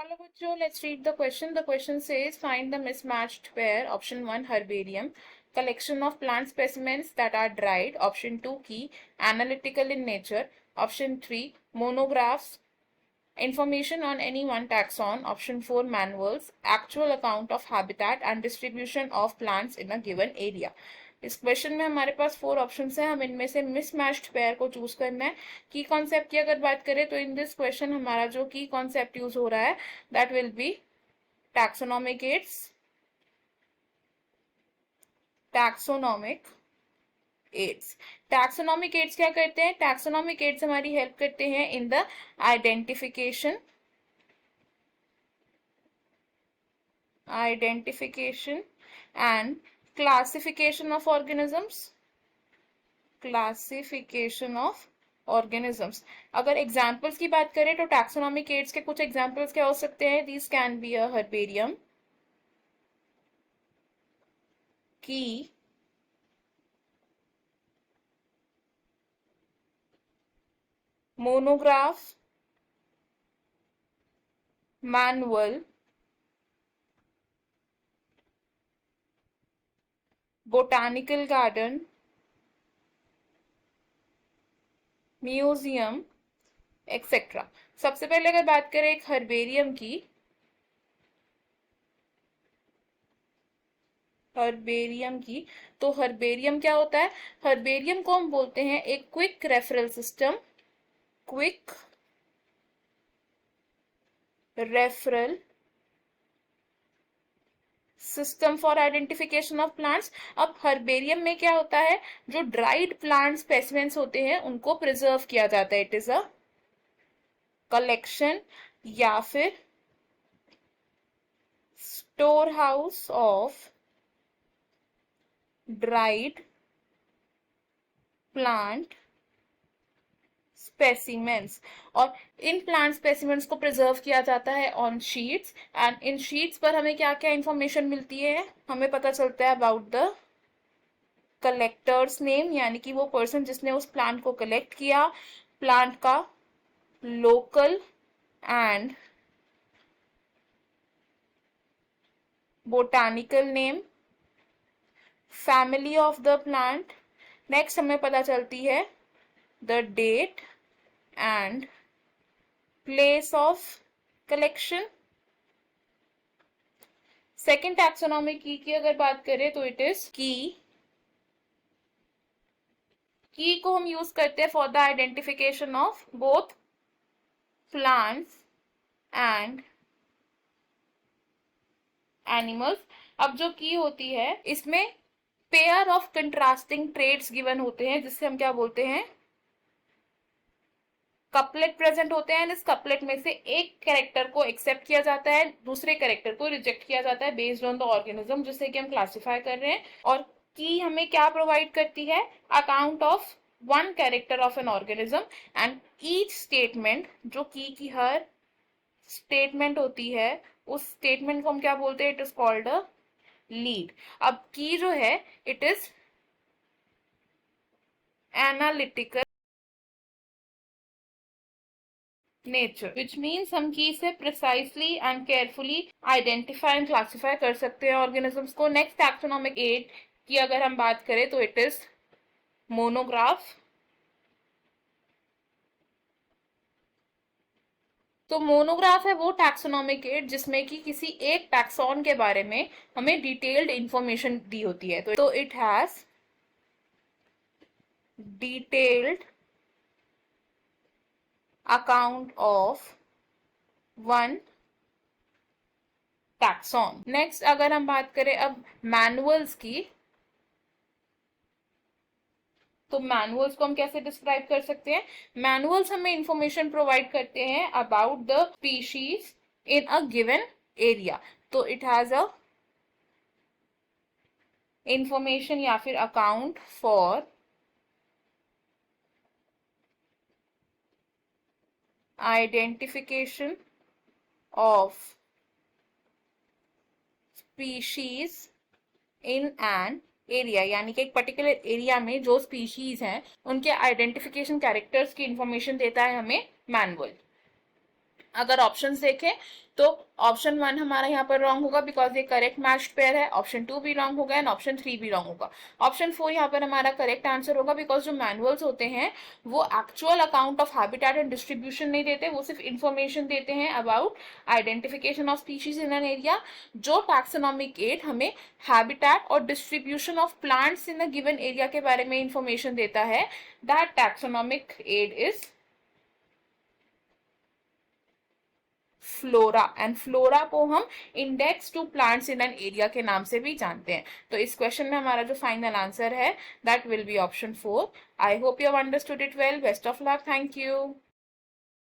Hello, Bachcho. Let's read the question. The question says find the mismatched pair. Option 1 herbarium. Collection of plant specimens that are dried. Option 2 key. Analytical in nature. Option 3 monographs. Information on any one taxon. Option 4 manuals. Actual account of habitat and distribution of plants in a given area. इस question में हमारे पास 4 options हैं, हम इनमें से mismatched pair को choose करना है। की कॉन्सेप्ट की अगर बात करें तो इन दिस क्वेश्चन हमारा जो की कॉन्सेप्ट यूज हो रहा है that will be taxonomic aids. Taxonomic aids taxonomic aids क्या करते हैं? टैक्सोनॉमिक एड्स हमारी हेल्प करते हैं in the identification and classification of organisms, classification of organisms। अगर एग्जाम्पल्स की बात करें तो टैक्सोनॉमिक एड्स के कुछ एग्जाम्पल्स क्या हो सकते हैं? These can be a herbarium, key, monograph, manual, botanical garden, museum etcetera. सबसे पहले अगर बात करें एक हर्बेरियम की, तो हर्बेरियम क्या होता है? हर्बेरियम को हम बोलते हैं एक quick referral system, quick referral system for identification of plants. अब हर्बेरियम में क्या होता है? जो ड्राइड प्लांट स्पेसिमेंस होते हैं उनको प्रिजर्व किया जाता है। इट इज अ कलेक्शन या फिर store house of dried plant specimens. और इन प्लांट स्पेसिमेंस को प्रिजर्व किया जाता है on sheets, and in sheets पर हमें क्या क्या इंफॉर्मेशन मिलती है? हमें पता चलता है अबाउट द कलेक्टर्स नेम, यानी कि वो पर्सन जिसने उस प्लांट को कलेक्ट किया, प्लांट का local and botanical name, family of the plant. Next हमें पता चलती है the date and place of collection. Second taxonomy की अगर बात करें तो इट इज की को हम यूज करते हैं for the identification of both plants and animals. अब जो की होती है इसमें pair of contrasting traits given होते हैं, जिससे हम क्या बोलते हैं? कपलेट प्रेजेंट होते हैं। इस कपलेट में से एक कैरेक्टर को एक्सेप्ट किया जाता है, दूसरे कैरेक्टर को रिजेक्ट किया जाता है बेस्ड ऑन द ऑर्गेनिज्म जिसे कि हम क्लासिफाई कर रहे हैं। और की हमें क्या प्रोवाइड करती है? Account of one character of an organism, and each statement, जो की हर स्टेटमेंट होती है उस स्टेटमेंट को हम क्या बोलते हैं? It is called a lead. अब की जो है it is analytical nature, which means हम की से precisely and carefully identify and classify कर सकते हैं ऑर्गेनिजम्स को। नेक्स्ट टैक्सोनॉमिक एड की अगर हम बात करें तो इट इज मोनोग्राफ। तो मोनोग्राफ है वो टैक्सोनॉमिक एड जिसमें कि किसी एक टैक्सॉन के बारे में हमें डिटेल्ड इंफॉर्मेशन दी होती है। तो it has detailed account of one taxon. Next अगर हम बात करें अब मैनुअल्स की, तो मैनुअल्स को हम कैसे डिस्क्राइब कर सकते हैं? मैनुअल्स हमें इंफॉर्मेशन प्रोवाइड करते हैं about the species in a given area. तो इट हैज अ इंफॉर्मेशन या फिर account for identification of species in an area, यानी कि एक पर्टिकुलर एरिया में जो स्पीशीज हैं उनके आइडेंटिफिकेशन कैरेक्टर्स की इंफॉर्मेशन देता है हमें मैनुअल। अगर ऑप्शंस देखें तो ऑप्शन 1 हमारा यहाँ पर रॉन्ग होगा बिकॉज ये करेक्ट मैच्ड पेयर है, ऑप्शन 2 भी रॉन्ग होगा एंड ऑप्शन 3 भी रॉन्ग होगा। ऑप्शन 4 यहाँ पर हमारा करेक्ट आंसर होगा बिकॉज जो मैनुअल्स होते हैं वो actual account of habitat and distribution नहीं देते, वो सिर्फ इंफॉर्मेशन देते हैं about identification of species in an area. जो टैक्सोनॉमिक एड हमें हैबिटेट और distribution of plants in a given area के बारे में इंफॉर्मेशन देता है, that taxonomic aid is flora, and flora को हम index to plants in an area के नाम से भी जानते हैं। तो इस क्वेश्चन में हमारा जो फाइनल आंसर है that will B option 4। I hope you have understood it well. Best of luck. Thank you.